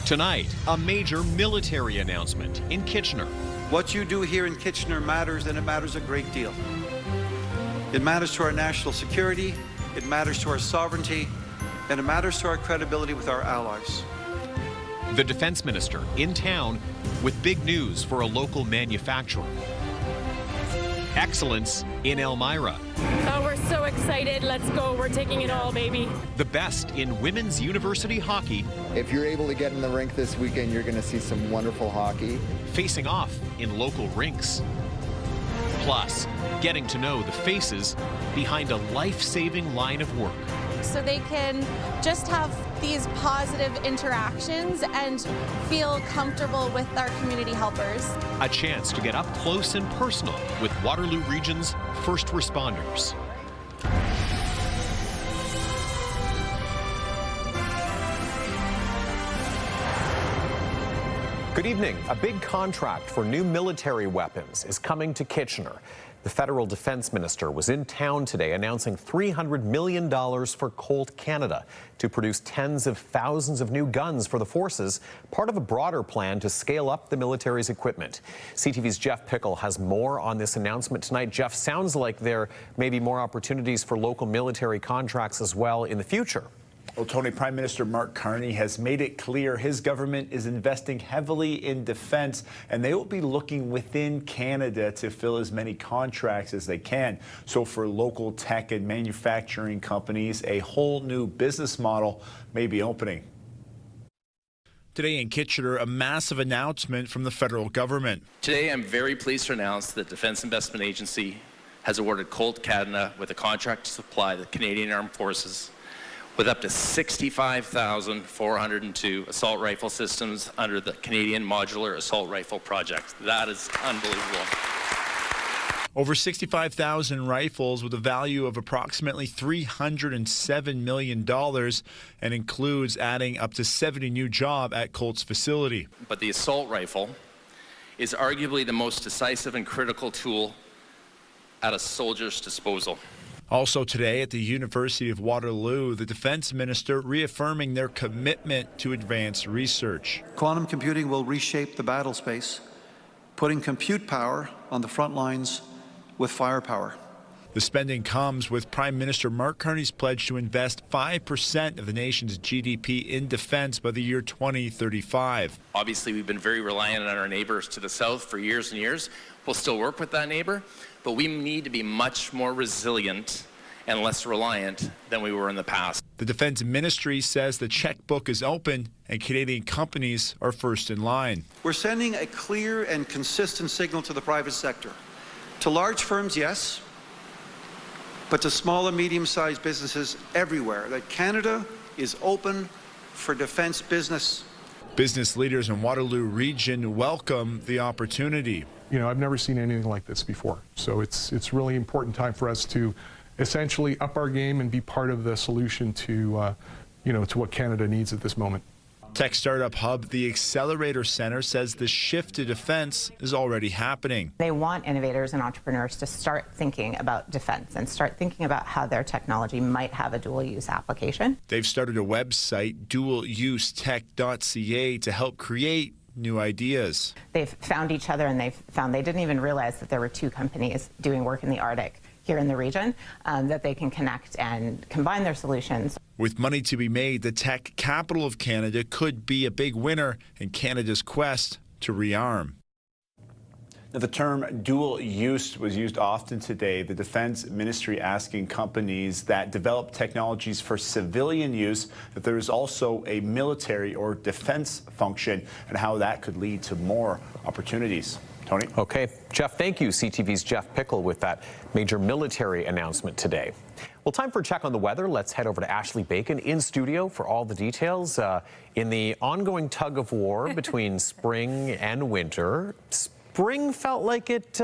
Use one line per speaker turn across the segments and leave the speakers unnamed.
Tonight, a major military announcement in Kitchener.
What you do here in Kitchener matters, and it matters a great deal. It matters to our national security, it matters to our sovereignty, and it matters to our credibility with our allies.
The defense minister in town with big news for a local manufacturer. Excellence in Elmira.
Oh, we're so excited. Let's go. We're taking it all, baby.
The best in women's university hockey.
If you're able to get in the rink this weekend, you're going to see some wonderful hockey.
Facing off in local rinks. Plus, getting to know the faces behind a life-saving line of work.
So they can just have these positive interactions and feel comfortable with our community helpers.
A chance to get up close and personal with Waterloo Region's first responders. Good evening. A big contract for new military weapons is coming to Kitchener. The federal defense minister was in town today announcing $300 million for Colt Canada to produce tens of thousands of new guns for the forces, part of a broader plan to scale up the military's equipment. CTV's Jeff Pickle has more on this announcement tonight. Jeff, sounds like there may be more opportunities for local military contracts as well in the future.
Well, Tony, Prime Minister Mark Carney has made it clear his government is investing heavily in defense, and they will be looking within Canada to fill as many contracts as they can. So for local tech and manufacturing companies, a whole new business model may be opening.
Today in Kitchener, a massive announcement from the federal government.
Today, I'm very pleased to announce that the Defence Investment Agency has awarded Colt Canada with a contract to supply the Canadian Armed Forces with up to 65,402 assault rifle systems under the Canadian Modular Assault Rifle Project. That is unbelievable.
Over 65,000 rifles with a value of approximately $307 million and includes adding up to 70 new jobs at Colt's facility.
But the assault rifle is arguably the most decisive and critical tool at a soldier's disposal.
Also today at the University of Waterloo, the defense minister reaffirming their commitment to advanced research.
Quantum computing will reshape the battle space, putting compute power on the front lines with firepower.
The spending comes with Prime Minister Mark Carney's pledge to invest 5% of the nation's GDP in defense by the year 2035.
Obviously, we've been very reliant on our neighbors to the south for years and years. We'll still work with that neighbor, but we need to be much more resilient and less reliant than we were in the past.
The Defense Ministry says the checkbook is open and Canadian companies are first in line.
We're sending a clear and consistent signal to the private sector. To large firms, yes, but to small and medium-sized businesses everywhere, that Canada is open for defense business.
Business leaders in Waterloo Region welcome the opportunity.
You know, I've never seen anything like this before, so it's really important time for us to essentially up our game and be part of the solution to, to what Canada needs at this moment.
Tech startup hub, the Accelerator Center, says the shift to defense is already happening.
They want innovators and entrepreneurs to start thinking about defense and start thinking about how their technology might have a dual-use application.
They've started a website, dualusetech.ca, to help create new ideas.
They've found each other, and they've found they didn't even realize that there were two companies doing work in the Arctic here in the region, that they can connect and combine their solutions.
With money to be made, the tech capital of Canada could be a big winner in Canada's quest to rearm.
Now, the term dual use was used often today. The Defense Ministry asking companies that develop technologies for civilian use that there is also a military or defense function and how that could lead to more opportunities. Tony?
Okay, Jeff, thank you. CTV's Jeff Pickle with that major military announcement today. Well, time for a check on the weather. Let's head over to Ashley Bacon in studio for all the details. In the ongoing tug of war between spring and winter, spring felt like it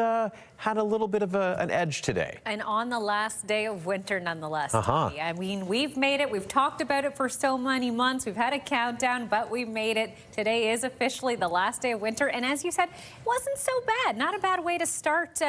had a little bit of an edge today.
And on the last day of winter, nonetheless. Tony. I mean, we've made it. We've talked about it for so many months. We've had a countdown, but we made it. Today is officially the last day of winter. And as you said, it wasn't so bad. Not a bad way to start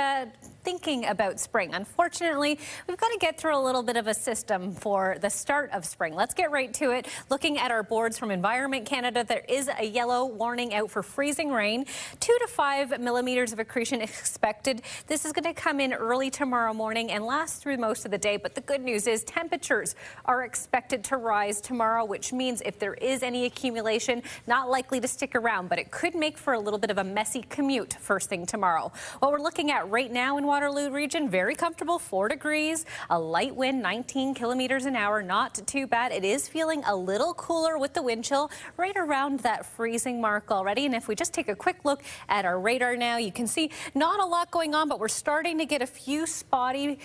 thinking about spring. Unfortunately, we've got to get through a little bit of a system for the start of spring. Let's get right to it. Looking at our boards from Environment Canada, there is a yellow warning out for freezing rain. 2 to 5 millimeters of accretion expected. This is going to come in early tomorrow morning and last through most of the day. But the good news is temperatures are expected to rise tomorrow, which means if there is any accumulation, not likely to stick around, but it could make for a little bit of a messy commute first thing tomorrow. What we're looking at right now in Waterloo region, very comfortable, 4 degrees, a light wind, 19 kilometers an hour, not too bad. It is feeling a little cooler with the wind chill, right around that freezing mark already. And if we just take a quick look at our radar now, you can see not a lot going on, but we're starting to get a few spotty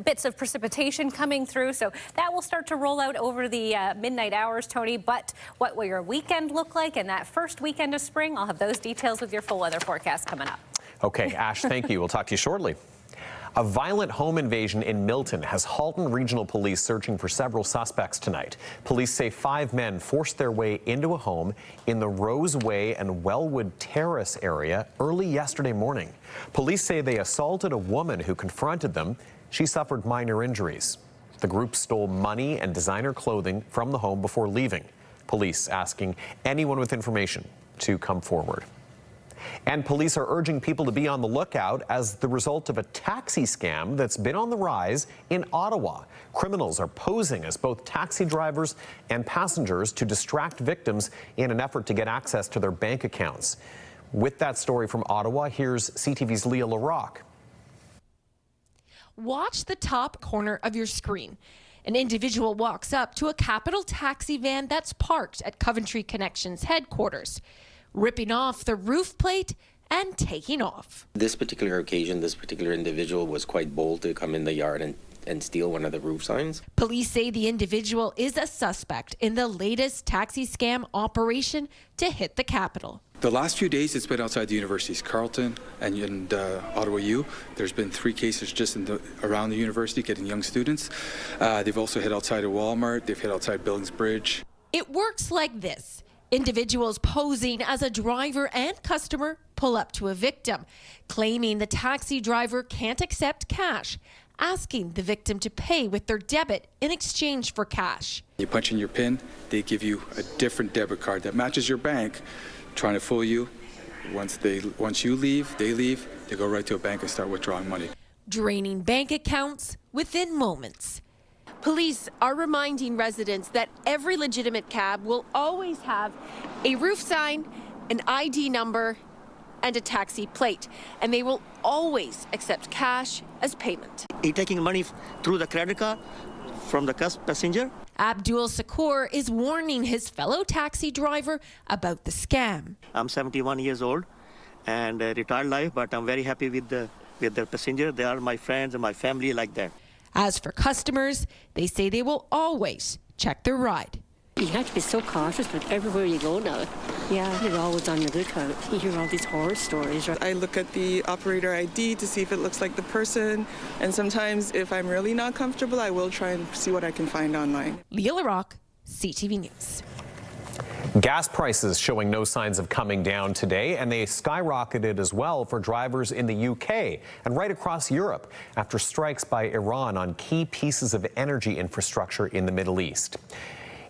bits of precipitation coming through. So that will start to roll out over the midnight hours, Tony. But what will your weekend look like and that first weekend of spring? I'll have those details with your full weather forecast coming up.
Okay, Ash, thank you. We'll talk to you shortly. A violent home invasion in Milton has Halton Regional Police searching for several suspects tonight. Police say 5 men forced their way into a home in the Roseway and Wellwood Terrace area early yesterday morning. Police say they assaulted a woman who confronted them. She suffered minor injuries. The group stole money and designer clothing from the home before leaving. Police asking anyone with information to come forward. And police are urging people to be on the lookout as the result of a taxi scam that's been on the rise in Ottawa. Criminals are posing as both taxi drivers and passengers to distract victims in an effort to get access to their bank accounts. With that story from Ottawa, here's CTV's Leah LaRocque.
Watch the top corner of your screen. An individual walks up to a Capital taxi van that's parked at Coventry Connections headquarters, ripping off the roof plate and taking off.
This particular occasion, this particular individual was quite bold to come in the yard and steal one of the roof signs.
Police say the individual is a suspect in the latest taxi scam operation to hit the Capital.
The last few days, it's been outside the universities, Carleton and Ottawa U. There's been 3 cases just around the university getting young students. They've also hit outside of Walmart. They've hit outside Billings Bridge.
It works like this. Individuals posing as a driver and customer pull up to a victim, claiming the taxi driver can't accept cash, asking the victim to pay with their debit in exchange for cash.
You punch in your PIN, they give you a different debit card that matches your bank, trying to fool you. Once you leave, they go right to a bank and start withdrawing money.
Draining bank accounts within moments.
Police are reminding residents that every legitimate cab will always have a roof sign, an ID number, and a taxi plate, and they will always accept cash as payment.
You're taking money through the credit card from the passenger.
Abdul Sakour is warning his fellow taxi driver about the scam.
I'm 71 years old and retired life, but I'm very happy with the passenger. They are my friends and my family like that.
As for customers, they say they will always check their ride.
You have to be so cautious with everywhere you go now. Yeah, you're always on the lookout. You hear all these horror stories.
I look at the operator ID to see if it looks like the person, and sometimes if I'm really not comfortable, I will try and see what I can find online.
Leah LaRocque, CTV News.
Gas prices showing no signs of coming down today, and they skyrocketed as well for drivers in the UK and right across Europe after strikes by Iran on key pieces of energy infrastructure in the Middle East.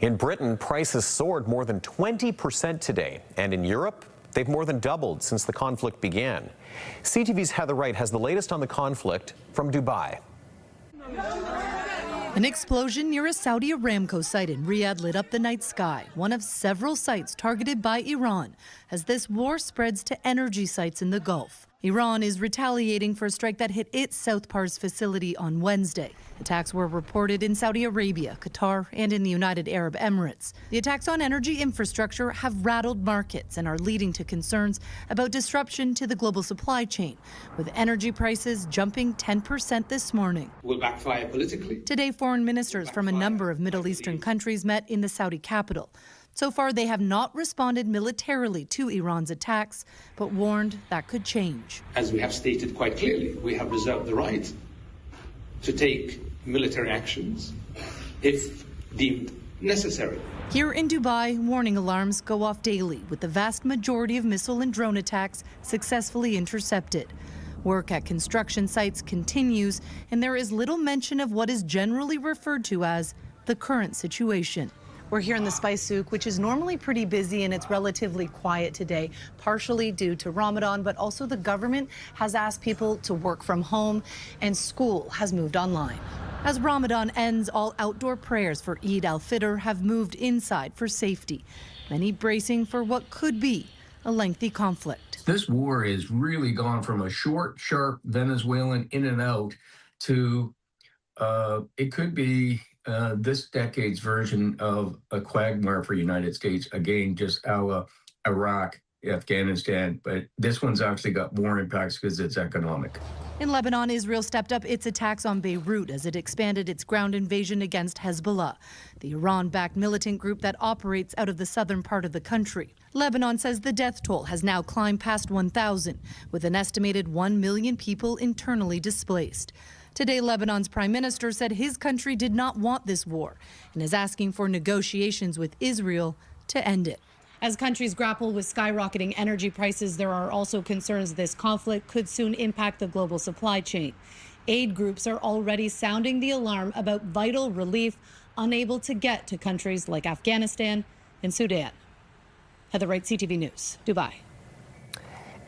In Britain, prices soared more than 20% today, and in Europe, they've more than doubled since the conflict began. CTV's Heather Wright has the latest on the conflict from Dubai.
An explosion near a Saudi Aramco site in Riyadh lit up the night sky, one of several sites targeted by Iran as this war spreads to energy sites in the Gulf. Iran is retaliating for a strike that hit its South Pars facility on Wednesday. Attacks were reported in Saudi Arabia, Qatar, and in the United Arab Emirates. The attacks on energy infrastructure have rattled markets and are leading to concerns about disruption to the global supply chain, with energy prices jumping 10% this morning.
Will backfire politically.
Today, foreign ministers from a number of Middle Eastern countries met in the Saudi capital. So far, they have not responded militarily to Iran's attacks, but warned that could change.
As we have stated quite clearly, we have reserved the right to take military actions if deemed necessary.
Here in Dubai, warning alarms go off daily, with the vast majority of missile and drone attacks successfully intercepted. Work at construction sites continues, and there is little mention of what is generally referred to as the current situation. We're here in the spice souk, which is normally pretty busy, and it's relatively quiet today, partially due to Ramadan, but also the government has asked people to work from home, and school has moved online. As Ramadan ends, all outdoor prayers for Eid al-Fitr have moved inside for safety, many bracing for what could be a lengthy conflict.
This war has really gone from a short, sharp Venezuelan in and out to it could be this decade's version of a quagmire for the United States, again, just a la Iraq, Afghanistan, but this one's actually got more impacts because it's economic.
In Lebanon, Israel stepped up its attacks on Beirut as it expanded its ground invasion against Hezbollah, the Iran-backed militant group that operates out of the southern part of the country. Lebanon says the death toll has now climbed past 1,000, with an estimated 1 million people internally displaced. Today, Lebanon's prime minister said his country did not want this war and is asking for negotiations with Israel to end it. As countries grapple with skyrocketing energy prices, there are also concerns this conflict could soon impact the global supply chain. Aid groups are already sounding the alarm about vital relief unable to get to countries like Afghanistan and Sudan. Heather Wright, CTV News, Dubai.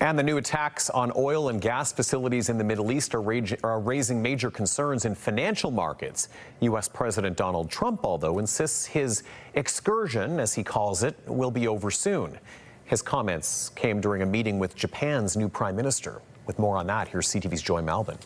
And the new attacks on oil and gas facilities in the Middle East are raising major concerns in financial markets. U.S. President Donald Trump, although, insists his excursion, as he calls it, will be over soon. His comments came during a meeting with Japan's new prime minister. With more on that, here's CTV's Joy Malvin.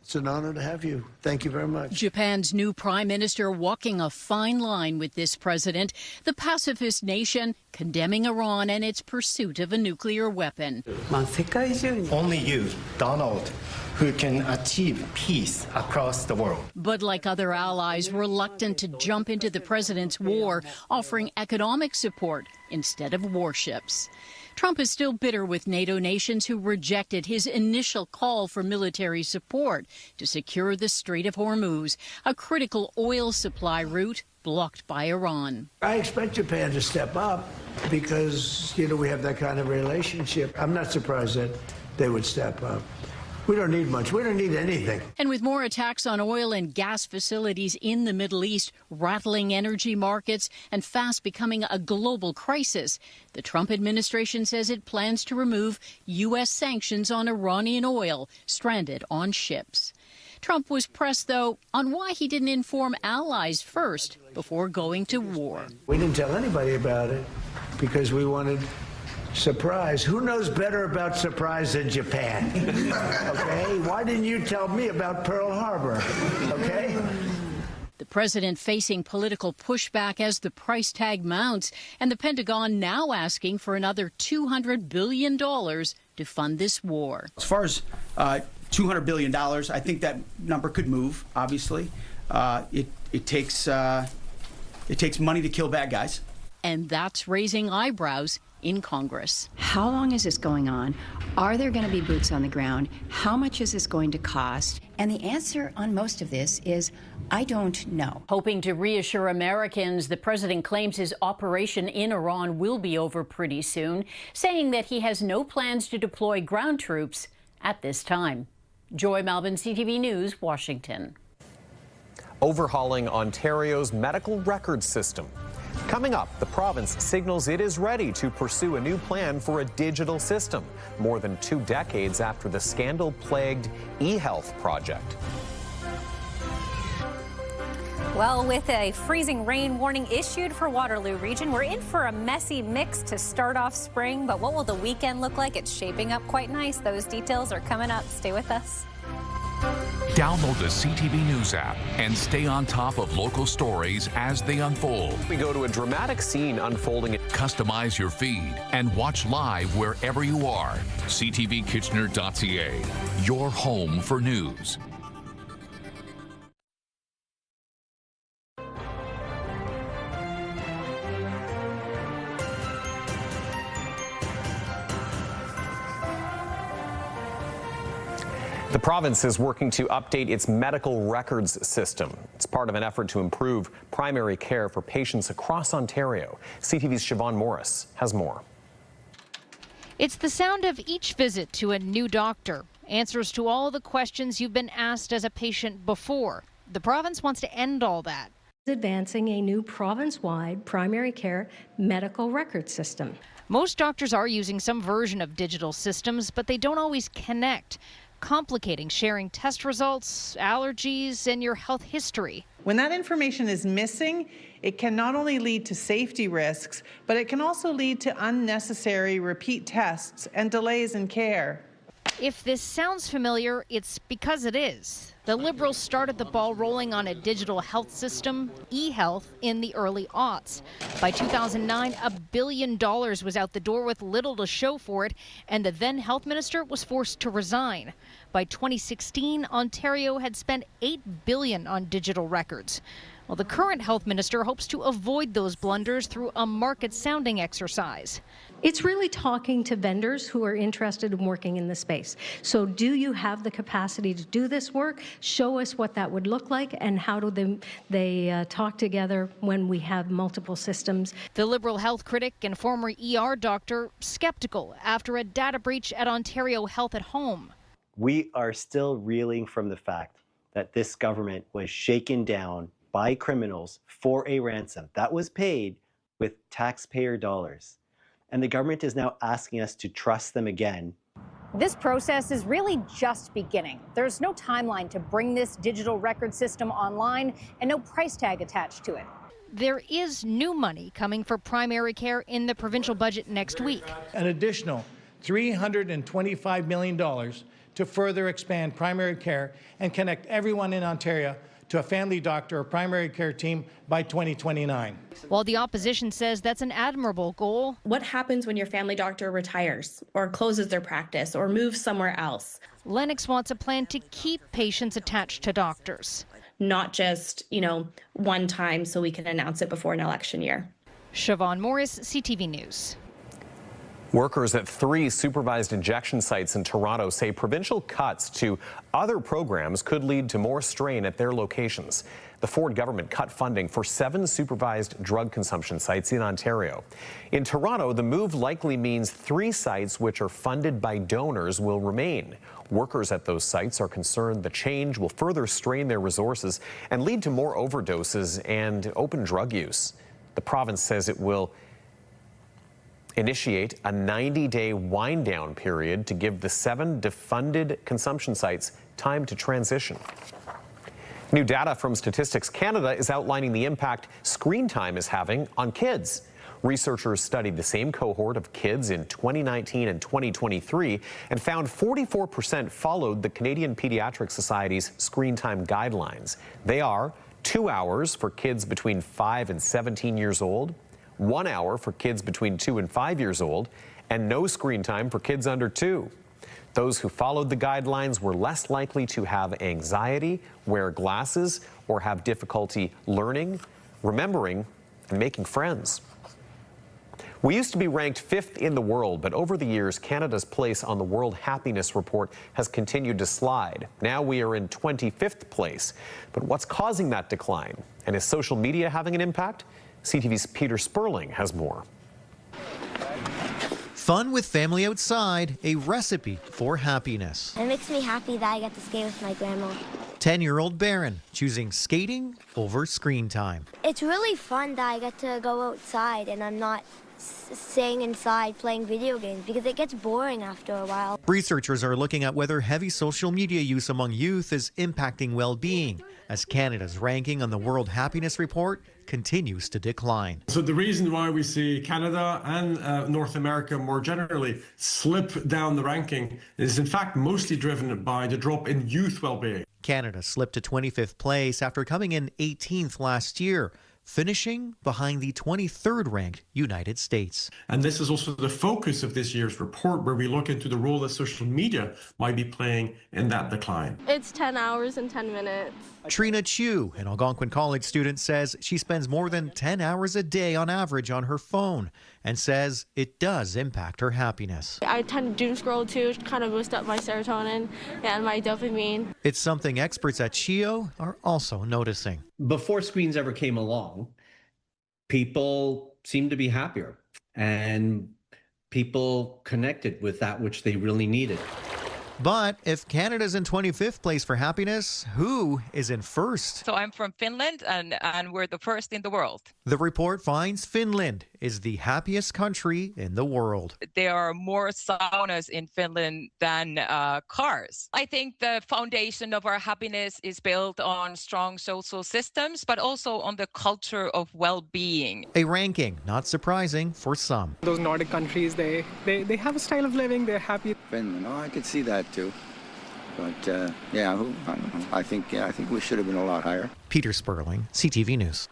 It's an honor to have you. Thank you very much.
Japan's new prime minister walking a fine line with this president, the pacifist nation condemning Iran and its pursuit of a nuclear weapon.
Only you, Donald, who can achieve peace across the world.
But like other allies, reluctant to jump into the president's war, offering economic support instead of warships. Trump is still bitter with NATO nations who rejected his initial call for military support to secure the Strait of Hormuz, a critical oil supply route blocked by Iran.
I expect Japan to step up because, we have that kind of relationship. I'm not surprised that they would step up. We don't need much. We don't need anything.
And with more attacks on oil and gas facilities in the Middle East, rattling energy markets, and fast becoming a global crisis, the Trump administration says it plans to remove U.S. sanctions on Iranian oil stranded on ships. Trump was pressed, though, on why he didn't inform allies first before going to war.
We didn't tell anybody about it because we wanted surprise. Who knows better about surprise than Japan? Okay? Why didn't you tell me about Pearl Harbor? Okay?
The president facing political pushback as the price tag mounts, and the Pentagon now asking for another $200 billion to fund this war.
As far as $200 billion, I think that number could move, obviously. It takes money to kill bad guys.
And that's raising eyebrows in Congress.
How long is this going on? Are there going to be boots on the ground? How much is this going to cost? And the answer on most of this is, I don't know.
Hoping to reassure Americans, the president claims his operation in Iran will be over pretty soon, saying that he has no plans to deploy ground troops at this time. Joy Malvin, CTV News, Washington.
Overhauling Ontario's medical record system. Coming up, the province signals it is ready to pursue a new plan for a digital system, more than 2 decades after the scandal-plagued e-health project.
Well, with a freezing rain warning issued for Waterloo region, we're in for a messy mix to start off spring. But what will the weekend look like? It's shaping up quite nice. Those details are coming up. Stay with us.
Download the CTV News app and stay on top of local stories as they unfold.
We go to a dramatic scene unfolding.
Customize your feed and watch live wherever you are. CTVKitchener.ca, your home for news.
The province is working to update its medical records system. It's part of an effort to improve primary care for patients across Ontario. CTV's Siobhan Morris has more.
It's the sound of each visit to a new doctor
Answers to all the questions you've been asked as a patient before. The province wants to end all that.
Advancing a new province-wide primary care medical record system.
Most doctors are using some version of digital systems, but they don't always connect, complicating sharing test results, allergies, and your health history.
When that information is missing, it can not only lead to safety risks, but it can also lead to unnecessary repeat tests and delays in care.
If this sounds familiar, it's because it is. The Liberals started the ball rolling on a digital health system, e-health, in the early aughts. By 2009, $1 billion was out the door with little to show for it, and the then health minister was forced to resign. By 2016, Ontario had spent $8 billion on digital records. Well, the current health minister hopes to avoid those blunders through a market sounding exercise.
It's really talking to vendors who are interested in working in the space. So do you have the capacity to do this work? Show us what that would look like and how do they talk together when we have multiple systems.
The Liberal health critic and former ER doctor skeptical after a data breach at Ontario Health at Home.
We are still reeling from the fact that this government was shaken down by criminals for a ransom that was paid with taxpayer dollars. And the government is now asking us to trust them again.
This process is really just beginning. There's no timeline to bring this digital record system online and no price tag attached to it.
There is new money coming for primary care in the provincial budget next week.
An additional $325 million to further expand primary care and connect everyone in Ontario to a family doctor or primary care team by 2029.
While the opposition says that's an admirable goal.
What happens when your family doctor retires or closes their practice or moves somewhere else?
Lennox wants a plan to keep patients attached to doctors.
Not just, one time so we can announce it before an election year.
Siobhan Morris, CTV News.
Workers at 3 supervised injection sites in Toronto say provincial cuts to other programs could lead to more strain at their locations. The Ford government cut funding for 7 supervised drug consumption sites in Ontario. In Toronto, the move likely means 3 sites which are funded by donors will remain. Workers at those sites are concerned the change will further strain their resources and lead to more overdoses and open drug use. The province says it will initiate a 90-day wind-down period to give the 7 defunded consumption sites time to transition. New data from Statistics Canada is outlining the impact screen time is having on kids. Researchers studied the same cohort of kids in 2019 and 2023 and found 44% followed the Canadian Pediatric Society's screen time guidelines. They are 2 hours for kids between 5 and 17 years old, 1 hour for kids between 2 and 5 years old, and no screen time for kids under 2. Those who followed the guidelines were less likely to have anxiety, wear glasses, or have difficulty learning, remembering, and making friends. We used to be ranked 5th in the world, but over the years, Canada's place on the World Happiness Report has continued to slide. Now we are in 25th place. But what's causing that decline? And is social media having an impact? CTV's Peter Sperling has more.
Fun with family outside, a recipe for happiness.
It makes me happy that I get to skate with my grandma.
10-year-old Baron choosing skating over screen time.
It's really fun that I get to go outside and I'm not staying inside playing video games because it gets boring after a while.
Researchers are looking at whether heavy social media use among youth is impacting well-being, as Canada's ranking on the World Happiness Report continues to decline.
So the reason why we see Canada and North America more generally slip down the ranking is in fact mostly driven by the drop in youth well-being.
Canada slipped to 25th place after coming in 18th last year, finishing behind the 23rd ranked United States.
And this is also the focus of this year's report, where we look into the role that social media might be playing in that decline.
It's 10 hours and 10 minutes.
Trina Chu, an Algonquin College student, says she spends more than 10 hours a day on average on her phone and says it does impact her happiness.
I tend to doom scroll too, to kind of boost up my serotonin and my dopamine.
It's something experts at CHEO are also noticing.
Before screens ever came along, people seemed to be happier and people connected with that which they really needed.
But if Canada's in 25th place for happiness, who is in first?
So I'm from Finland, and we're the first in the world.
The report finds Finland is the happiest country in the world.
There are more saunas in Finland than cars. I think the foundation of our happiness is built on strong social systems, but also on the culture of well-being.
A ranking not surprising for some.
Those Nordic countries, they have a style of living, they're happy.
Finland, I could see that too. But yeah, I think we should have been a lot higher.
Peter Sperling, CTV News.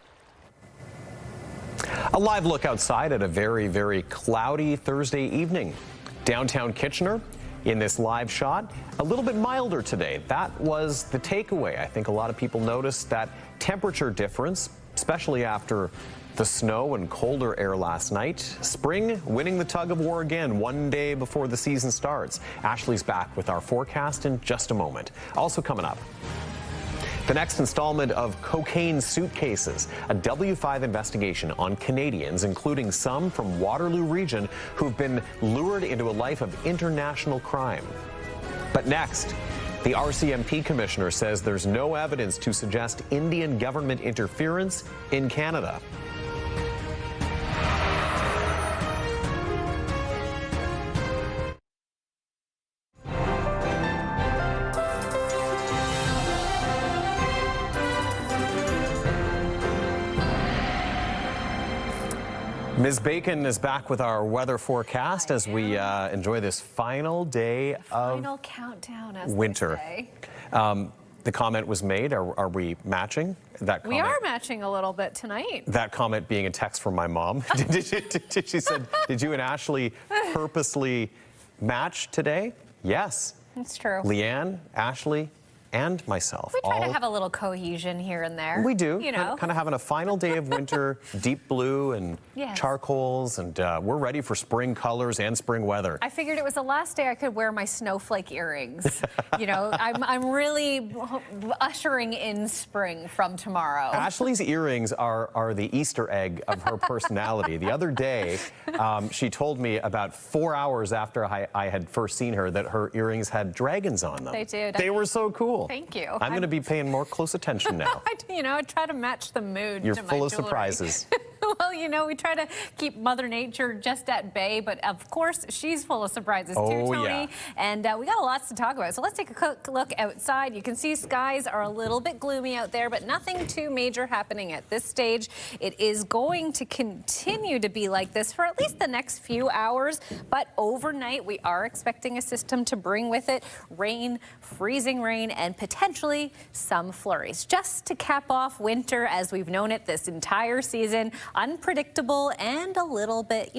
A live look outside at a very, very cloudy Thursday evening. Downtown Kitchener, in this live shot, a little bit milder today. That was the takeaway. I think a lot of people noticed that temperature difference, especially after the snow and colder air last night. Spring winning the tug of war again one day before the season starts. Ashley's back with our forecast in just a moment. Also coming up, the next installment of Cocaine Suitcases, a W5 investigation on Canadians, including some from Waterloo region, who've been lured into a life of international crime. But next, the RCMP commissioner says there's no evidence to suggest Indian government interference in Canada. Ms. Bacon is back with our weather forecast as we enjoy this final day of
final countdown, as
winter.
They say.
The comment was made. Are we matching? That comment,
we are matching a little bit tonight.
That comment being a text from my mom. She said, "Did you and Ashley purposely match today?" Yes.
It's true.
Leanne, Ashley, and myself.
We try to have a little cohesion here and there.
We do.
You know.
Kind of having a final day of winter, deep blue and
Yes.
charcoals, and we're ready for spring colors and spring weather.
I figured it was the last day I could wear my snowflake earrings. You know, I'm really ushering in spring from tomorrow.
Ashley's earrings are the Easter egg of her personality. The other day, she told me about 4 hours after I had first seen her that her earrings had dragons on them.
They did.
They were so cool.
Thank you.
I'm going to be paying more close attention now.
I try to match the mood.
You're
to my
full of
jewelry.
surprises.
Well, we try to keep Mother Nature just at bay, but of course she's full of surprises too, Tony.
Yeah.
And we got lots to talk about. So let's take a quick look outside. You can see skies are a little bit gloomy out there, but nothing too major happening at this stage. It is going to continue to be like this for at least the next few hours, but overnight we are expecting a system to bring with it rain, freezing rain, and potentially some flurries. Just to cap off winter as we've known it this entire season. Unpredictable and a little bit,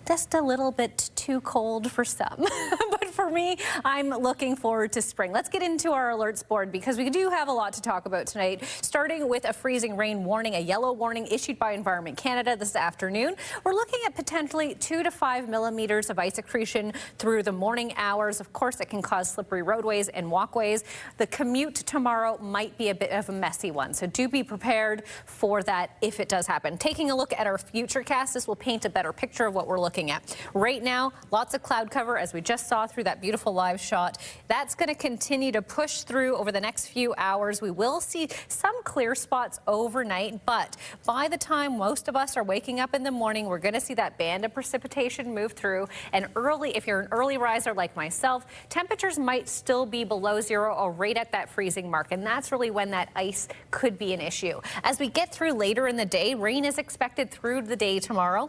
just a little bit too cold for some. But for me, I'm looking forward to spring. Let's get into our alerts board because we do have a lot to talk about tonight, starting with a freezing rain warning, a yellow warning issued by Environment Canada this afternoon. We're looking at potentially 2 to 5 millimeters of ice accretion through the morning hours. Of course, it can cause slippery roadways and walkways. The commute tomorrow might be a bit of a messy one, so do be prepared for that if it does happen. Taking a look at our future cast, this will paint a better picture of what we're looking at. Right now, lots of cloud cover, as we just saw through that beautiful live shot. That's going to continue to push through over the next few hours. We will see some clear spots overnight, but by the time most of us are waking up in the morning, we're going to see that band of precipitation move through. And early, if you're an early riser like myself, temperatures might still be below zero or right at that freezing mark. And that's really when that ice could be an issue. As we get through later in the day, rain is expected through the day tomorrow.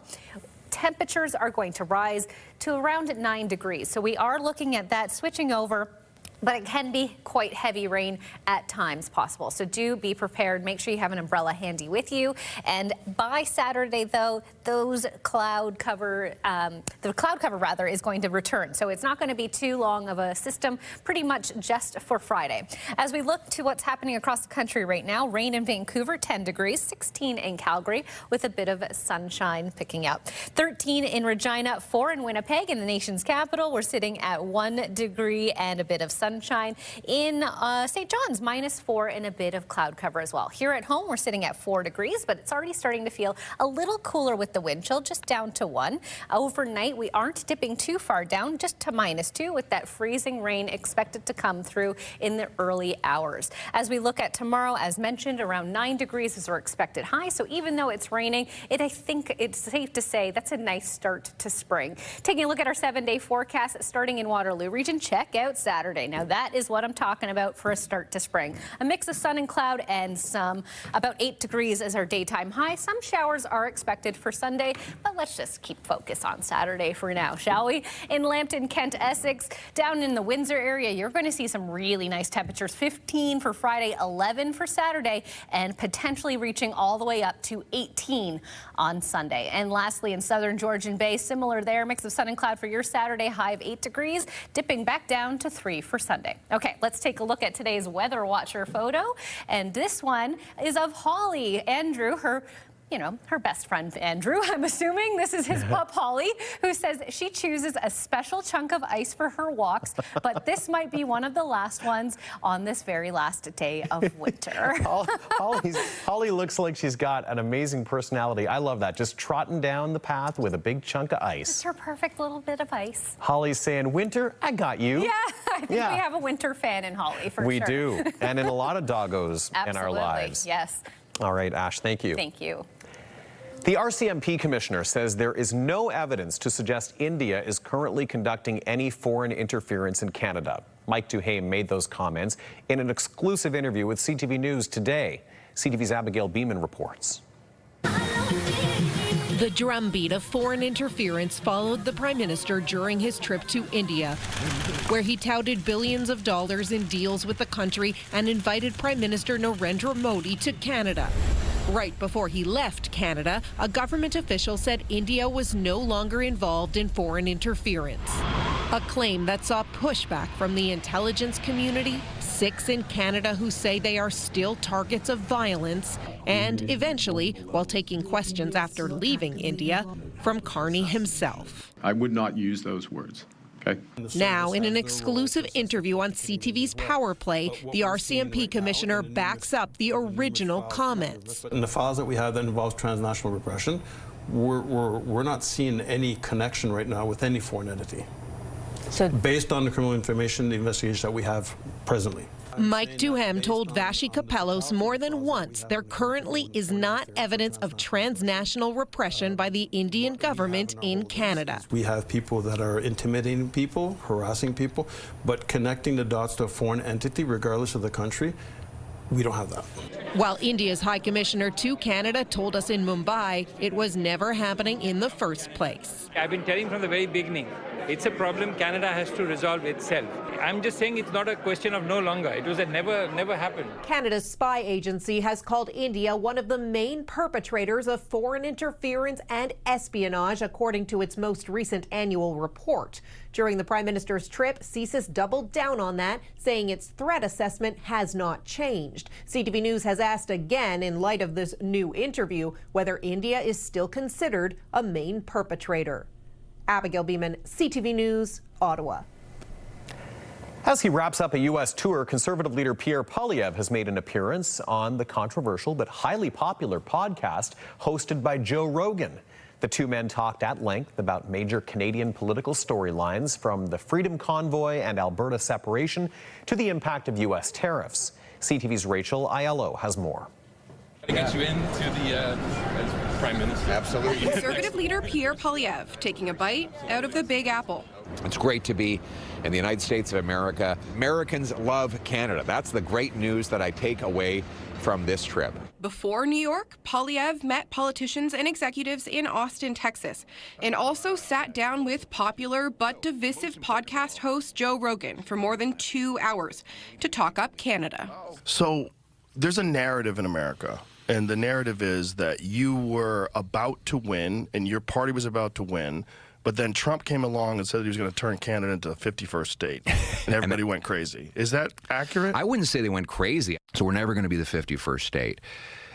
Temperatures are going to rise to around 9 degrees. So we are looking at that switching over, but it can be quite heavy rain at times possible. So do be prepared. Make sure you have an umbrella handy with you. And by Saturday, though, the cloud cover rather is going to return. So it's not going to be too long of a system, pretty much just for Friday. As we look to what's happening across the country right now, rain in Vancouver, 10 degrees, 16 in Calgary, with a bit of sunshine picking up. 13 in Regina, 4 in Winnipeg, in the nation's capital. We're sitting at 1 degree and a bit of sunshine. sunshine. In St. John's, -4 and a bit of cloud cover as well. Here at home, we're sitting at 4 degrees, but it's already starting to feel a little cooler with the wind chill, just down to 1. Overnight, we aren't dipping too far down, just to -2, with that freezing rain expected to come through in the early hours. As we look at tomorrow, as mentioned, around 9 degrees is our expected high. So even though it's raining, I think it's safe to say that's a nice start to spring. Taking a look at our 7-day forecast, starting in Waterloo Region, check out Saturday. Now that is what I'm talking about for a start to spring. A mix of sun and cloud, and some about 8 degrees as our daytime high. Some showers are expected for Sunday, but let's just keep focus on Saturday for now, shall we? In Lambton, Kent, Essex, down in the Windsor area, you're going to see some really nice temperatures. 15 for Friday, 11 for Saturday, and potentially reaching all the way up to 18 on Sunday. And lastly, in southern Georgian Bay, similar there, mix of sun and cloud for your Saturday, high of 8 degrees, dipping back down to 3 for Sunday. Okay, let's take a look at today's Weather Watcher photo. And this one is of Holly. Andrew, her best friend, Andrew, I'm assuming. This is his pup, Holly, who says she chooses a special chunk of ice for her walks, but this might be one of the last ones on this very last day of winter.
Holly looks like she's got an amazing personality. I love that. Just trotting down the path with a big chunk of ice.
It's her perfect little bit of ice.
Holly's saying, winter, I got you.
Yeah, I think we have a winter fan in Holly, for sure.
We do, and in a lot of doggos in our lives.
Yes.
All right, Ash, thank you.
Thank you.
The RCMP commissioner says there is no evidence to suggest India is currently conducting any foreign interference in Canada. Mike Duhaime made those comments in an exclusive interview with CTV News today. CTV's Abigail Beeman reports.
The drumbeat of foreign interference followed the Prime Minister during his trip to India, where he touted billions of dollars in deals with the country and invited Prime Minister Narendra Modi to Canada. Right before he left Canada, a government official said India was no longer involved in foreign interference. A claim that saw pushback from the intelligence community, 6 in Canada who say they are still targets of violence, and eventually, while taking questions after leaving India, from Carney himself.
I would not use those words. Okay.
Now, in an exclusive interview on CTV's Power Play, the RCMP commissioner backs up the original comments.
In the files that we have that involves transnational repression, we're not seeing any connection right now with any foreign entity. So, based on the criminal information, the investigation that we have presently.
Mike Duhaime told Vashi Kapelos more than once there currently is not evidence of transnational repression by the Indian government in Canada.
We have people that are intimidating people, harassing people, but connecting the dots to a foreign entity, regardless of the country, we don't have that.
While India's High Commissioner to Canada told us in Mumbai it was never happening in the first place.
I've been telling from the very beginning, it's a problem Canada has to resolve itself. I'm just saying it's not a question of no longer. It was a never happened.
Canada's spy agency has called India one of the main perpetrators of foreign interference and espionage, according to its most recent annual report. During the Prime Minister's trip, CSIS doubled down on that, saying its threat assessment has not changed. CTV News has asked again, in light of this new interview, whether India is still considered a main perpetrator. Abigail Beeman, CTV News, Ottawa.
As he wraps up a U.S. tour, Conservative leader Pierre Poilievre has made an appearance on the controversial but highly popular podcast hosted by Joe Rogan. The two men talked at length about major Canadian political storylines, from the Freedom Convoy and Alberta separation to the impact of U.S. tariffs. CTV's Rachel Aiello has more.
To get you into the Prime Minister.
Absolutely. Conservative leader Pierre Poilievre taking a bite out of the Big Apple.
It's great to be in the United States of America. Americans love Canada. That's the great news that I take away from this trip.
Before New York, Poilievre met politicians and executives in Austin, Texas, and also sat down with popular but divisive podcast host Joe Rogan for more than 2 hours to talk up Canada.
So there's a narrative in America. And the narrative is that you were about to win and your party was about to win, but then Trump came along and said he was going to turn Canada into the 51st state, and everybody went crazy. Is that accurate?
I wouldn't say they went crazy. So we're never going to be the 51st state.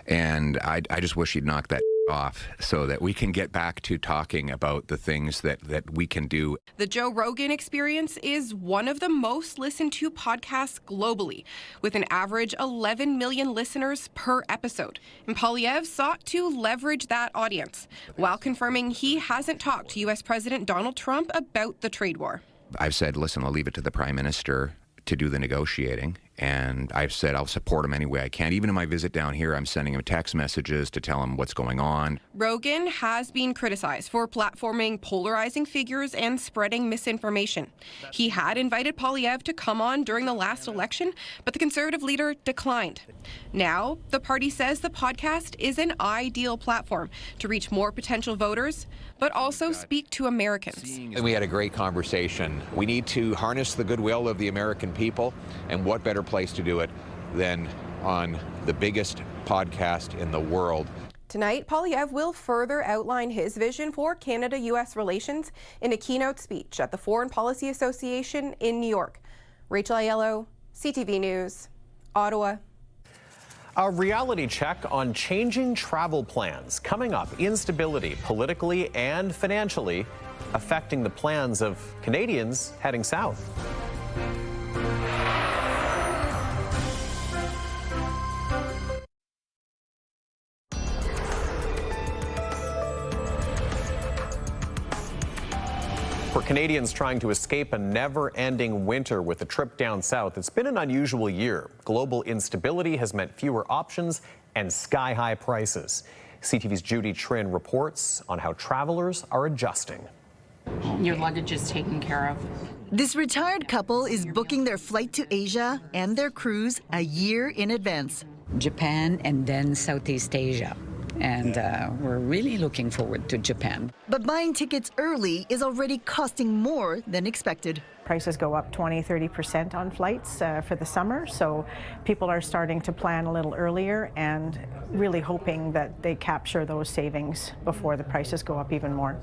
And I just wish he'd knock that off so that we can get back to talking about the things that we can do.
The Joe Rogan Experience is one of the most listened to podcasts globally, with an average 11 million listeners per episode. And Poilievre sought to leverage that audience, while confirming he hasn't talked to U.S. President Donald Trump about the trade war.
I've said, listen, I'll leave it to the Prime Minister to do the negotiating. And I've said I'll support him any way I can. Even in my visit down here, I'm sending him text messages to tell him what's going on.
Rogan has been criticized for platforming polarizing figures and spreading misinformation. He had invited Poilievre to come on during the last election, but the Conservative leader declined. Now, the party says the podcast is an ideal platform to reach more potential voters, but also speak to Americans.
And we had a great conversation. We need to harness the goodwill of the American people, and what better place to do it than on the biggest podcast in the world.
Tonight, Poilievre will further outline his vision for Canada-U.S. relations in a keynote speech at the Foreign Policy Association in New York. Rachel Aiello, CTV News, Ottawa.
A reality check on changing travel plans. Coming up, instability politically and financially affecting the plans of Canadians heading south. For Canadians trying to escape a never-ending winter with a trip down south, it's been an unusual year. Global instability has meant fewer options and sky-high prices. CTV's Judy Trin reports on how travelers are adjusting.
Your luggage is taken care of.
This retired couple is booking their flight to Asia and their cruise a year in advance.
Japan and then Southeast Asia. And we're really looking forward to Japan.
But buying tickets early is already costing more than expected.
Prices go up 20-30% on flights for the summer, so people are starting to plan a little earlier and really hoping that they capture those savings before the prices go up even more.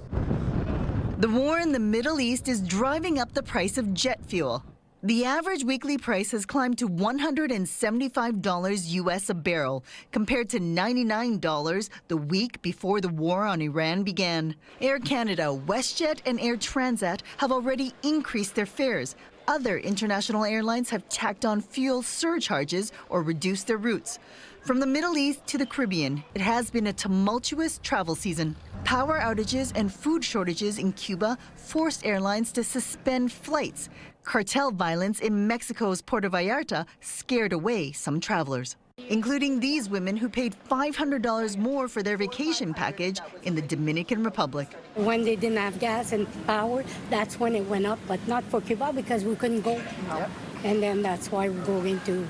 The war in the Middle East is driving up the price of jet fuel. The average weekly price has climbed to $175 US a barrel, compared to $99 the week before the war on Iran began. Air Canada, WestJet, and Air Transat have already increased their fares. Other international airlines have tacked on fuel surcharges or reduced their routes. From the Middle East to the Caribbean, it has been a tumultuous travel season. Power outages and food shortages in Cuba forced airlines to suspend flights. Cartel violence in Mexico's Puerto Vallarta scared away some travelers, including these women who paid $500 more for their vacation package in the Dominican Republic.
When they didn't have gas and power, that's when it went up, but not for Cuba because we couldn't go. Yep. And then that's why we're going to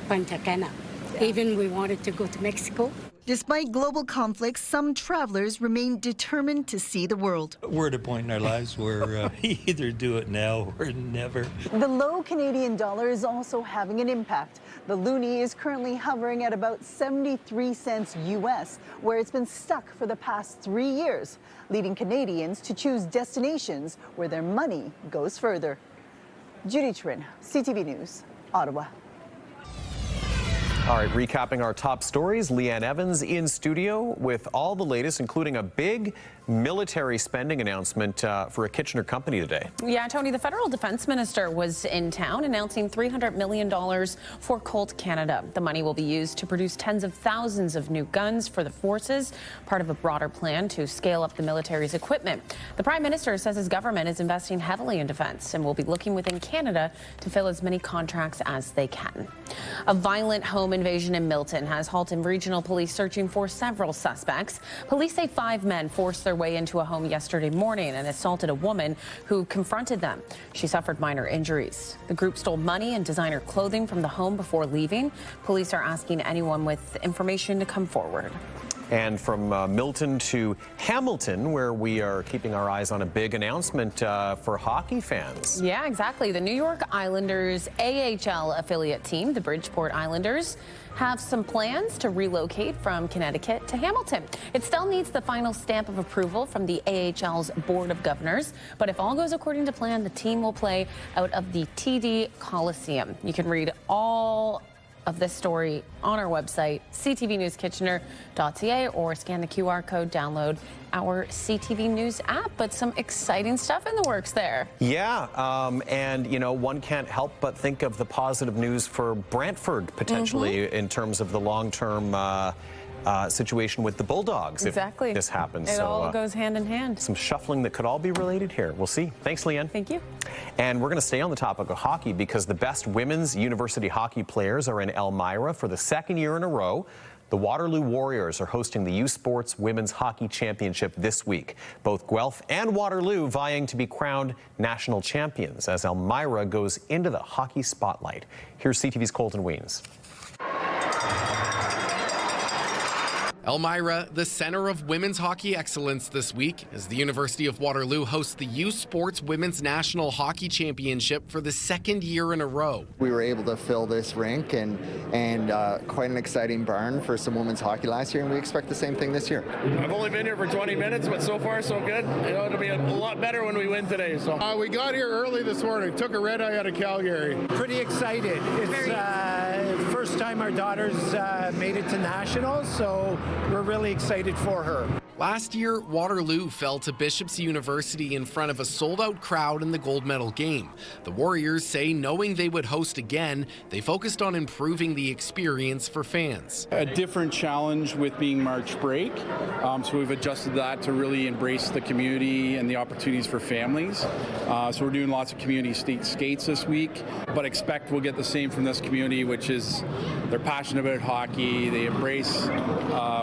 Punta Cana. Even we wanted to go to Mexico.
Despite global conflicts, some travelers remain determined to see the world.
We're at a point in our lives where either do it now or never.
The low Canadian dollar is also having an impact. The loonie is currently hovering at about 73 cents US, where it's been stuck for the past 3 years, leading Canadians to choose destinations where their money goes further. Judy Trin, CTV News, Ottawa.
All right, recapping our top stories, Leanne Evans in studio with all the latest, including a big military spending announcement for a Kitchener company today.
Yeah, Tony, the federal defense minister was in town announcing $300 million for Colt Canada. The money will be used to produce tens of thousands of new guns for the forces, part of a broader plan to scale up the military's equipment. The Prime Minister says his government is investing heavily in defense and will be looking within Canada to fill as many contracts as they can. A violent home invasion in Milton has halted regional police searching for several suspects. Police say 5 men forced their way into a home yesterday morning and assaulted a woman who confronted them. She suffered minor injuries. The group stole money and designer clothing from the home before leaving. Police are asking anyone with information to come forward.
And from Milton to Hamilton, where we are keeping our eyes on a big announcement for hockey fans.
Yeah, exactly. The New York Islanders AHL affiliate team, the Bridgeport Islanders, have some plans to relocate from Connecticut to Hamilton. It still needs the final stamp of approval from the AHL's Board of Governors, but if all goes according to plan, the team will play out of the TD Coliseum. You can read all of this story on our website, ctvnewskitchener.ca, or scan the QR code, download our CTV News app. But some exciting stuff in the works there.
Yeah, and you know, one can't help but think of the positive news for Brantford potentially in terms of the long-term situation with the Bulldogs.
Exactly.
If this happens.
It all goes hand in hand.
Some shuffling that could all be related here. We'll see. Thanks, Leanne.
Thank you.
And we're going to stay on the topic of hockey because the best women's university hockey players are in Elmira for the second year in a row. The Waterloo Warriors are hosting the U Sports Women's Hockey Championship this week. Both Guelph and Waterloo vying to be crowned national champions as Elmira goes into the hockey spotlight. Here's CTV's Colton Weens.
Elmira, the center of women's hockey excellence this week, as the University of Waterloo hosts the U Sports Women's National Hockey Championship for the second year in a row.
We were able to fill this rink and quite an exciting barn for some women's hockey last year, and we expect the same thing this year.
I've only been here for 20 minutes, but so far so good. You know, it'll be a lot better when we win today. So
we got here early this morning, took a red eye out of Calgary.
Pretty excited. It's first time our daughter's made it to nationals, so we're really excited for her.
Last year, Waterloo fell to Bishop's University in front of a sold-out crowd in the gold medal game. The Warriors say knowing they would host again, they focused on improving the experience for fans.
A different challenge with being March break, so we've adjusted that to really embrace the community and the opportunities for families. So we're doing lots of community skates this week, but expect we'll get the same from this community, which is they're passionate about hockey, they embrace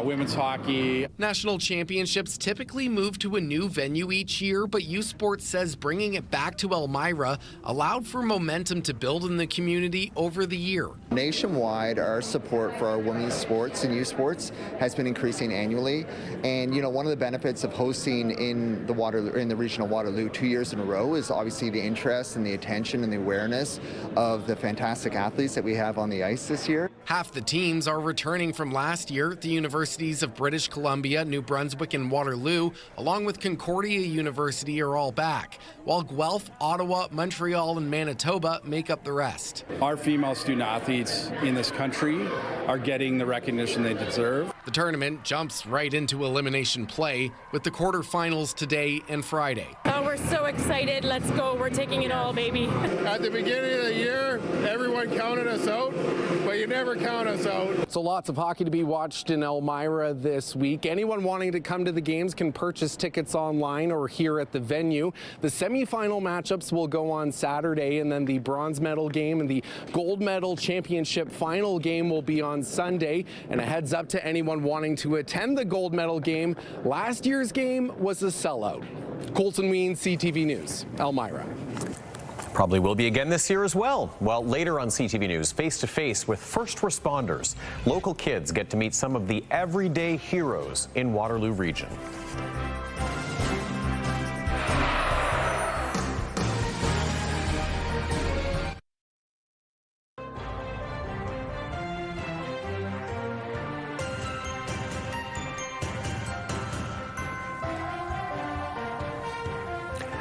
women's hockey.
National championships typically move to a new venue each year, but U Sports says bringing it back to Elmira allowed for momentum to build in the community over the year.
Nationwide, our support for our women's sports and youth sports has been increasing annually, and you know, one of the benefits of hosting in the regional Waterloo 2 years in a row is obviously the interest and the attention and the awareness of the fantastic athletes that we have on the ice this year.
Half the teams are returning from last year. The universities of British Columbia, New Brunswick, and Waterloo, along with Concordia University, are all back, while Guelph, Ottawa, Montreal, and Manitoba make up the rest.
Our female student athletes in this country are getting the recognition they deserve.
The tournament jumps right into elimination play with the quarterfinals today and Friday.
Oh, we're so excited. Let's go. We're taking it all, baby.
At the beginning of the year, everyone counted us out, but you never count us out.
So lots of hockey to be watched in Elmira this week. Anyone wanting to come to the games can purchase tickets online or here at the venue. The semifinal matchups will go on Saturday, and then the bronze medal game and the gold medal championship final game will be on Sunday. And a heads up to anyone wanting to attend the gold medal game, last year's game was a sellout. Colton Weens, CTV News, Elmira.
Probably will be again this year as well. Well, later on CTV News, face-to-face with first responders, local kids get to meet some of the everyday heroes in Waterloo Region.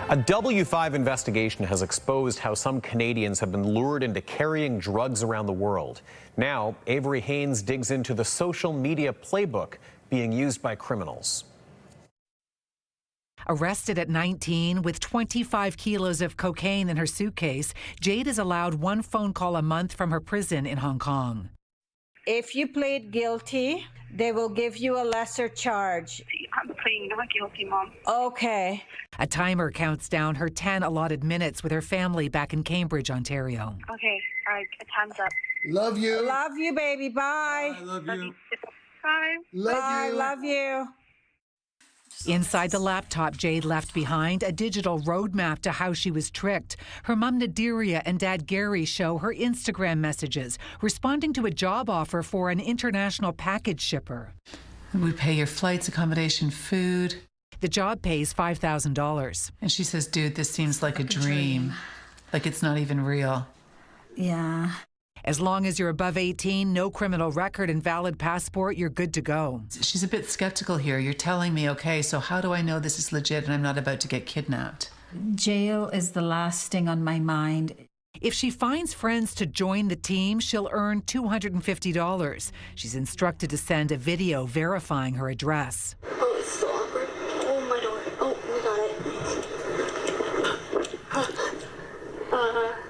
A W5 investigation has exposed how some Canadians have been lured into carrying drugs around the world. Now, Avery Haynes digs into the social media playbook being used by criminals.
Arrested at 19 with 25 kilos of cocaine in her suitcase, Jade is allowed one phone call a month from her prison in Hong Kong.
If you plead guilty, they will give you a lesser charge.
I'm pleading not guilty, Mom.
Okay.
A timer counts down her 10 allotted minutes with her family back in Cambridge, Ontario.
Okay, all right, time's up.
Love you.
Love you, baby. Bye.
I love you.
Bye.
Bye. Love you.
Inside the laptop Jade left behind, a digital roadmap to how she was tricked. Her mum Nadiria and dad Gary show her Instagram messages, responding to a job offer for an international package shipper.
We pay your flights, accommodation, food.
The job pays $5,000.
And she says, dude, this seems like a dream. Like it's not even real.
Yeah.
As long as you're above 18, no criminal record and valid passport, you're good to go.
She's a bit skeptical here. You're telling me, okay, so how do I know this is legit and I'm not about to get kidnapped?
Jail is the last thing on my mind.
If she finds friends to join the team, she'll earn $250. She's instructed to send a video verifying her address.
Oh, it's so awkward. Oh, my door. Oh, we got it.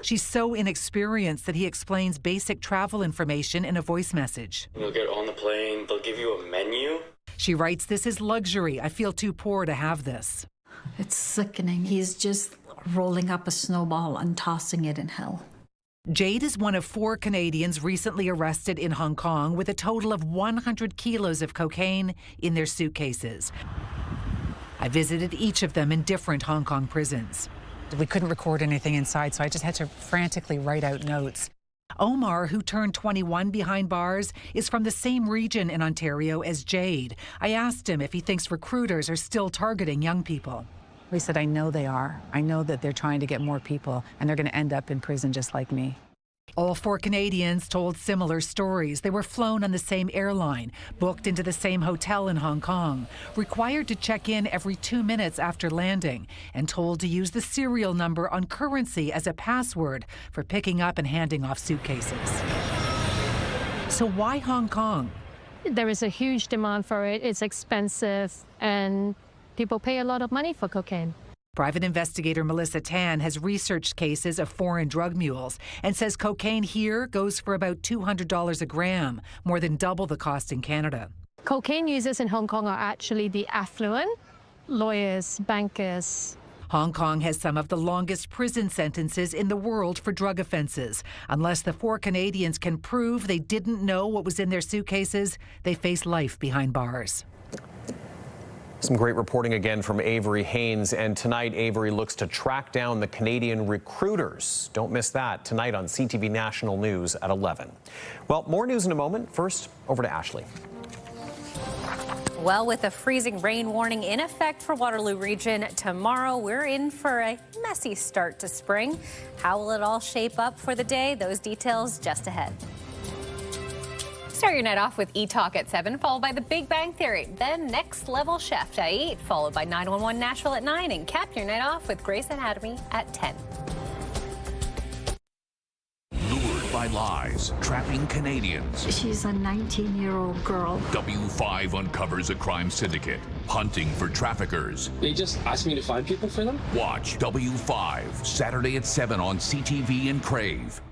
She's so inexperienced that he explains basic travel information in a voice message.
You'll get on the plane, they'll give you a menu.
She writes, "This is luxury. I feel too poor to have this."
It's sickening. He's just rolling up a snowball and tossing it in hell.
Jade is one of 4 Canadians recently arrested in Hong Kong with a total of 100 kilos of cocaine in their suitcases. I visited each of them in different Hong Kong prisons. We couldn't record anything inside, so I just had to frantically write out notes. Omar, who turned 21 behind bars, is from the same region in Ontario as Jade. I asked him if he thinks recruiters are still targeting young people. He said, "I know they are. I know that they're trying to get more people, and they're going to end up in prison just like me." All 4 Canadians told similar stories. They were flown on the same airline, booked into the same hotel in Hong Kong, required to check in every 2 minutes after landing, and told to use the serial number on currency as a password for picking up and handing off suitcases. So why Hong Kong?
There is a huge demand for it. It's expensive, and people pay a lot of money for cocaine.
Private investigator Melissa Tan has researched cases of foreign drug mules and says cocaine here goes for about $200 a gram, more than double the cost in Canada.
Cocaine users in Hong Kong are actually the affluent, lawyers, bankers.
Hong Kong has some of the longest prison sentences in the world for drug offenses. Unless the 4 Canadians can prove they didn't know what was in their suitcases, they face life behind bars.
Some great reporting again from Avery Haynes, and tonight Avery looks to track down the Canadian recruiters. Don't miss that tonight on CTV National News at 11. Well, more news in a moment. First, over to Ashley.
Well, with a freezing rain warning in effect for Waterloo Region tomorrow, we're in for a messy start to spring. How will it all shape up for the day? Those details just ahead. Start your night off with E-Talk at 7, followed by The Big Bang Theory. Then Next Level Chef at 8, followed by 911 Nashville at 9, and cap your night off with Grey's Anatomy at 10.
Lured by lies, trapping Canadians.
She's a 19-year-old girl.
W5 uncovers a crime syndicate, hunting for traffickers.
They just asked me to find people for them.
Watch W5, Saturday at 7 on CTV and Crave.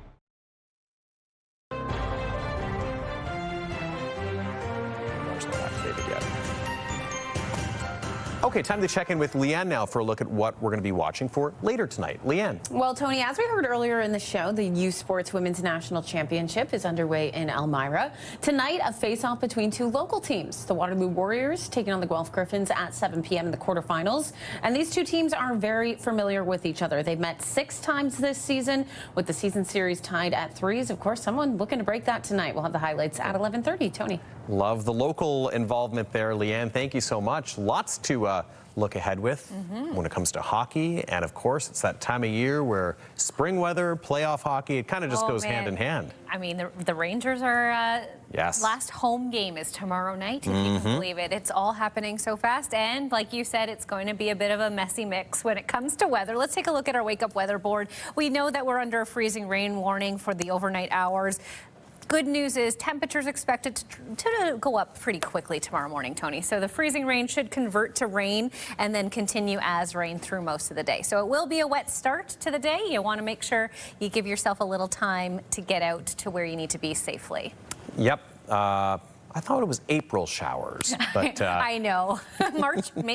Okay, time to check in with Leanne now for a look at what we're going to be watching for later tonight. Leanne.
Well, Tony, as we heard earlier in the show, the Youth Sports Women's National Championship is underway in Elmira. Tonight, a face-off between 2 local teams. The Waterloo Warriors taking on the Guelph Griffins at 7 p.m. in the quarterfinals. And these 2 teams are very familiar with each other. They've met 6 times this season, with the season series tied at 3s. Of course, someone looking to break that tonight. We'll have the highlights at 11:30. Tony.
Love the local involvement there, Leanne. Thank you so much. Lots to look ahead with when it comes to hockey. And of course, it's that time of year where spring weather, playoff hockey, it kind of just goes hand in hand.
I mean, the Rangers are
yes.
Last home game is tomorrow night, if you can believe it. It's all happening so fast. And like you said, it's going to be a bit of a messy mix when it comes to weather. Let's take a look at our wake up weather board. We know that we're under a freezing rain warning for the overnight hours. Good news is temperatures expected to go up pretty quickly tomorrow morning, Tony. So the freezing rain should convert to rain and then continue as rain through most of the day. So it will be a wet start to the day. You want to make sure you give yourself a little time to get out to where you need to be safely.
Yep. I thought it was April showers, but
I know.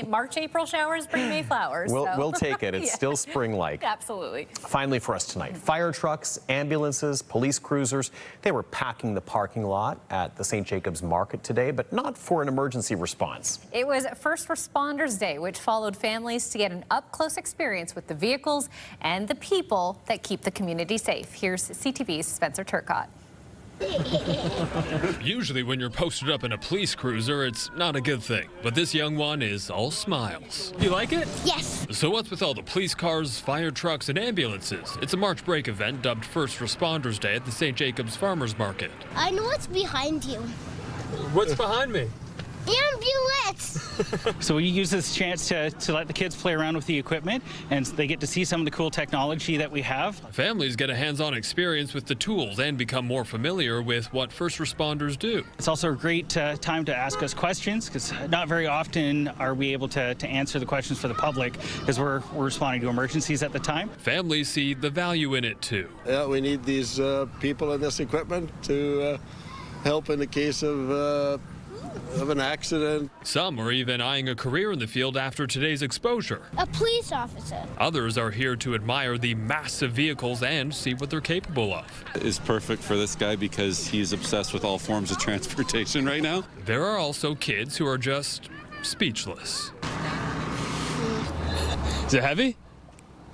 March, April showers bring May flowers.
We'll take it. It's still spring-like.
Absolutely.
Finally for us tonight, fire trucks, ambulances, police cruisers, they were packing the parking lot at the St. Jacobs Market today, but not for an emergency response.
It was First Responders Day, which followed families to get an up-close experience with the vehicles and the people that keep the community safe. Here's CTV's Spencer Turcott.
Usually when you're posted up in a police cruiser, it's not a good thing. But this young one is all smiles. You like it?
Yes.
So what's with all the police cars, fire trucks, and ambulances? It's a March break event dubbed First Responders Day at the St. Jacobs Farmers Market.
I know what's behind you.
What's behind me?
Ambulance!
So we use this chance to let the kids play around with the equipment, and they get to see some of the cool technology that we have.
Families get a hands-on experience with the tools and become more familiar with what first responders do.
It's also a great time to ask us questions, because not very often are we able to answer the questions for the public, because we're responding to emergencies at the time.
Families see the value in it too.
Yeah, we need these people and this equipment to help in the case of an accident.
Some are even eyeing a career in the field after today's exposure.
A police officer.
Others are here to admire the massive vehicles and see what they're capable of.
It's perfect for this guy because he's obsessed with all forms of transportation right now.
There are also kids who are just speechless. Is it heavy?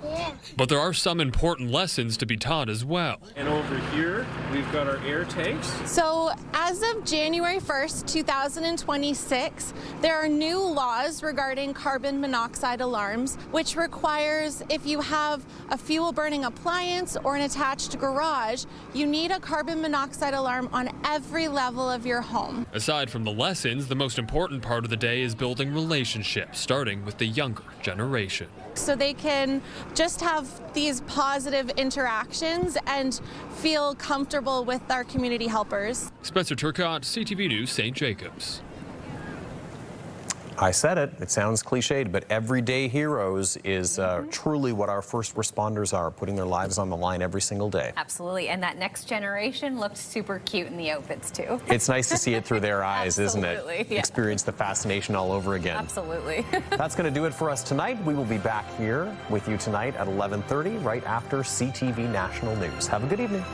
Yeah.
But there are some important lessons to be taught as well.
And over here, we've got our air tanks.
So as of January 1st, 2026, there are new laws regarding carbon monoxide alarms, which requires if you have a fuel burning appliance or an attached garage, you need a carbon monoxide alarm on every level of your home.
Aside from the lessons, the most important part of the day is building relationships, starting with the younger generation.
So they can just have these positive interactions and feel comfortable with our community helpers.
Spencer Turcotte, CTV News, St. Jacobs.
I said it. It sounds cliched, but everyday heroes is truly what our first responders are, putting their lives on the line every single day.
Absolutely. And that next generation looked super cute in the outfits, too.
It's nice to see it through their eyes, isn't it?
Absolutely, yeah.
Experience the fascination all over again.
Absolutely.
That's going to do it for us tonight. We will be back here with you tonight at 11:30, right after CTV National News. Have a good evening.